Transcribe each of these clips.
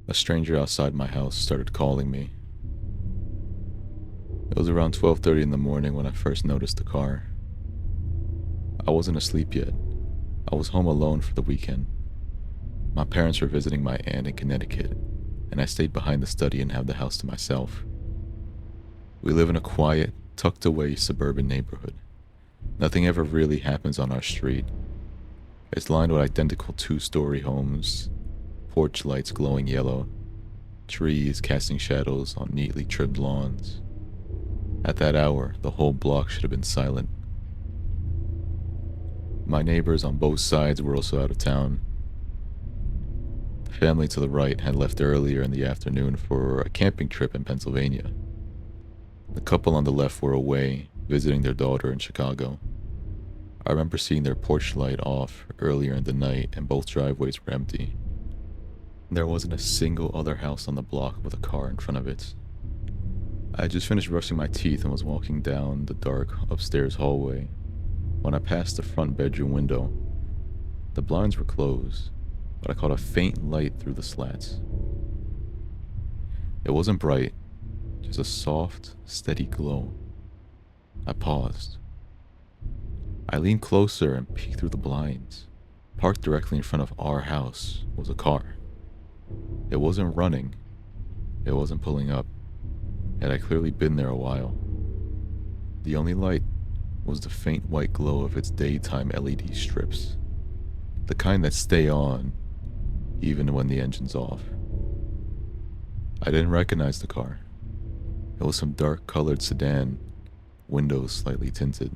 A stranger outside my house started calling me. It was around 12:30 in the morning when I first noticed the car. I wasn't asleep yet. I was home alone for the weekend. My parents were visiting my aunt in Connecticut, and I stayed behind the study and had the house to myself. We live in a quiet, tucked away suburban neighborhood. Nothing ever really happens on our street. It's lined with identical two-story homes, porch lights glowing yellow, trees casting shadows on neatly trimmed lawns. At that hour, the whole block should have been silent. My neighbors on both sides were also out of town. The family to the right had left earlier in the afternoon for a camping trip in Pennsylvania. The couple on the left were away, visiting their daughter in Chicago. I remember seeing their porch light off earlier in the night and both driveways were empty. There wasn't a single other house on the block with a car in front of it. I had just finished brushing my teeth and was walking down the dark upstairs hallway when I passed the front bedroom window. The blinds were closed, but I caught a faint light through the slats. It wasn't bright, just a soft, steady glow. I paused. I leaned closer and peeked through the blinds. Parked directly in front of our house was a car. It wasn't running. It wasn't pulling up. It had clearly been there a while. The only light was the faint white glow of its daytime LED strips. The kind that stay on even when the engine's off. I didn't recognize the car. It was some dark-colored sedan, windows slightly tinted.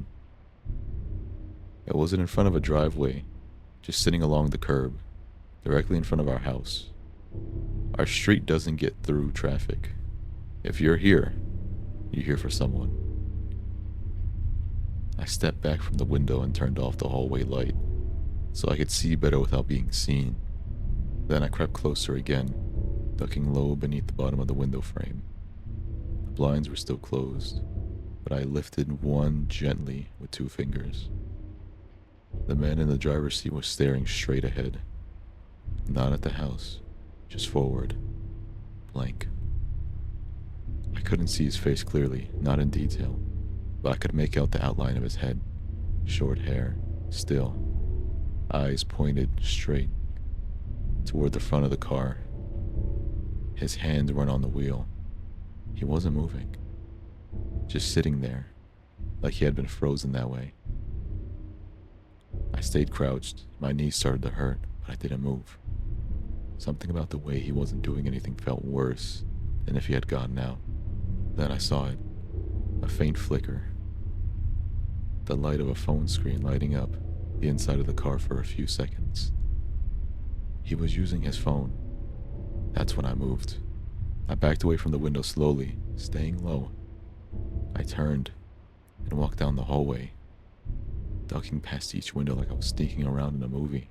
It wasn't in front of a driveway, just sitting along the curb, directly in front of our house. Our street doesn't get through traffic. If you're here, you're here for someone. I stepped back from the window and turned off the hallway light, so I could see better without being seen. Then I crept closer again, ducking low beneath the bottom of the window frame. The blinds were still closed, but I lifted one gently with two fingers. The man in the driver's seat was staring straight ahead, not at the house, just forward, blank. I couldn't see his face clearly, not in detail, but I could make out the outline of his head. Short hair, still, eyes pointed straight toward the front of the car. His hands weren't on the wheel. He wasn't moving, just sitting there, like he had been frozen that way. I stayed crouched. My knees started to hurt, but I didn't move. Something about the way he wasn't doing anything felt worse than if he had gotten out. Then I saw it. A faint flicker. The light of a phone screen lighting up the inside of the car for a few seconds. He was using his phone. That's when I moved. I backed away from the window slowly, staying low. I turned and walked down the hallway, ducking past each window like I was sneaking around in a movie.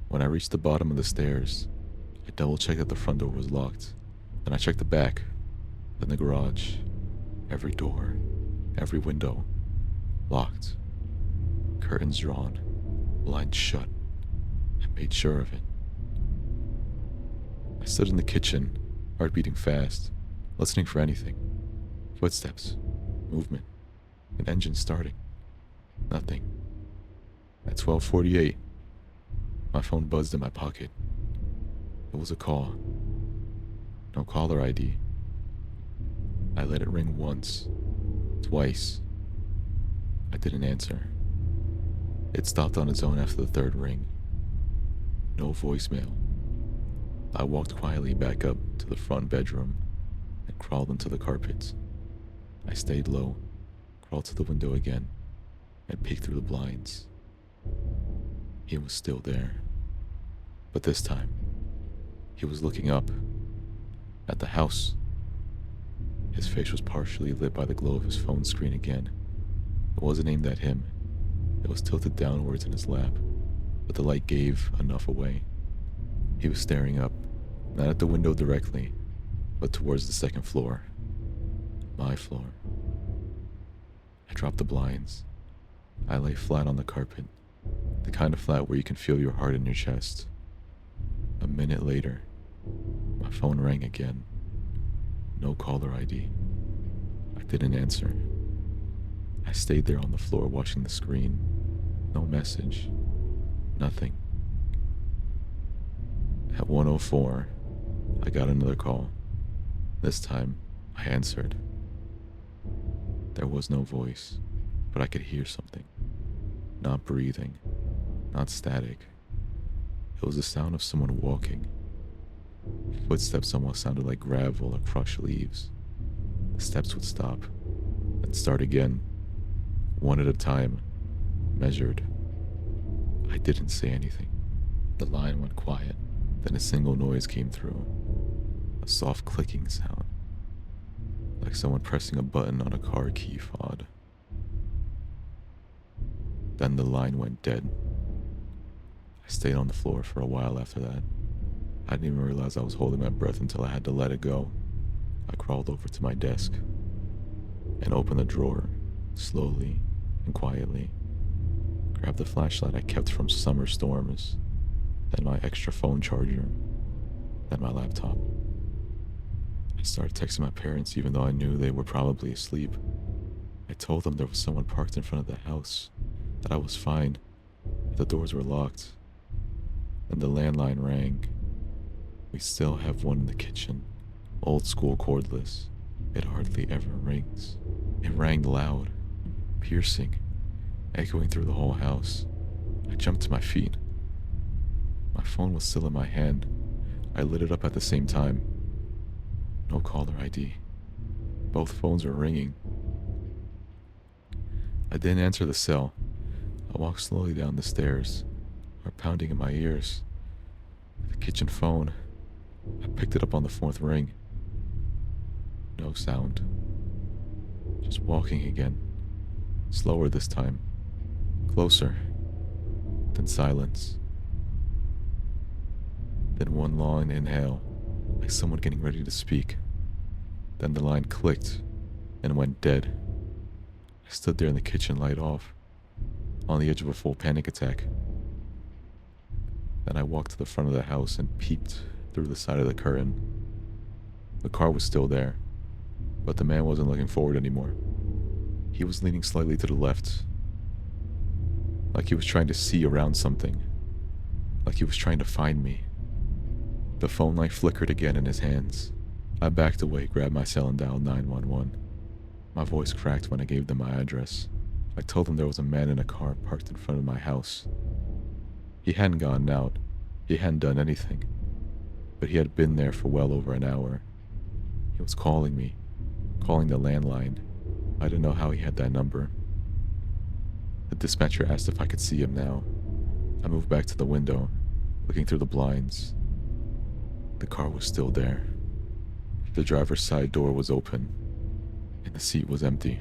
When I reached the bottom of the stairs, I double-checked that the front door was locked. Then I checked the back, then the garage. Every door, every window, locked. Curtains drawn, blinds shut. I made sure of it. I stood in the kitchen, heart beating fast, listening for anything. Footsteps, movement, an engine starting. Nothing. At 12:48, my phone buzzed in my pocket. It was a call. No caller ID. I let it ring once, twice. I didn't answer. It stopped on its own after the third ring. No voicemail. I walked quietly back up to the front bedroom and crawled into the carpet. I stayed low, crawled to the window again, and peeked through the blinds. He was still there. But this time, he was looking up at the house. His face was partially lit by the glow of his phone screen again. It wasn't aimed at him. It was tilted downwards in his lap, but the light gave enough away. He was staring up, not at the window directly, but towards the second floor. My floor. I dropped the blinds. I lay flat on the carpet, the kind of flat where you can feel your heart in your chest. A minute later, my phone rang again. No caller ID. I didn't answer. I stayed there on the floor watching the screen. No message. Nothing. At 1:04, I got another call. This time, I answered. There was no voice, but I could hear something. Not breathing, not static. It was the sound of someone walking. Footsteps almost sounded like gravel or crushed leaves. The steps would stop, then start again, one at a time, measured. I didn't say anything. The line went quiet, then a single noise came through. A soft clicking sound, like someone pressing a button on a car key fob. Then the line went dead. I stayed on the floor for a while after that. I didn't even realize I was holding my breath until I had to let it go. I crawled over to my desk and opened the drawer, slowly and quietly. Grabbed the flashlight I kept from summer storms, then my extra phone charger, then my laptop. I started texting my parents even though I knew they were probably asleep. I told them there was someone parked in front of the house, that I was fine, that the doors were locked. Then the landline rang. We still have one in the kitchen, old school cordless. It hardly ever rings. It rang loud, piercing, echoing through the whole house. I jumped to my feet. My phone was still in my hand. I lit it up at the same time. No caller ID. Both phones were ringing. I didn't answer the cell. I walked slowly down the stairs, heart pounding in my ears. The kitchen phone. I picked it up on the fourth ring. No sound. Just walking again. Slower this time. Closer. Then silence. Then one long inhale, like someone getting ready to speak. Then the line clicked and went dead. I stood there in the kitchen, light off, on the edge of a full panic attack. Then I walked to the front of the house and peeked through the side of the curtain. The car was still there, but the man wasn't looking forward anymore. He was leaning slightly to the left, like he was trying to see around something, like he was trying to find me. The phone light flickered again in his hands. I backed away, grabbed my cell and dialed 911. My voice cracked when I gave them my address. I told them there was a man in a car parked in front of my house. He hadn't gone out. He hadn't done anything. But he had been there for well over an hour. He was calling me, calling the landline. I didn't know how he had that number. The dispatcher asked if I could see him now. I moved back to the window, looking through the blinds. The car was still there. The driver's side door was open, and the seat was empty.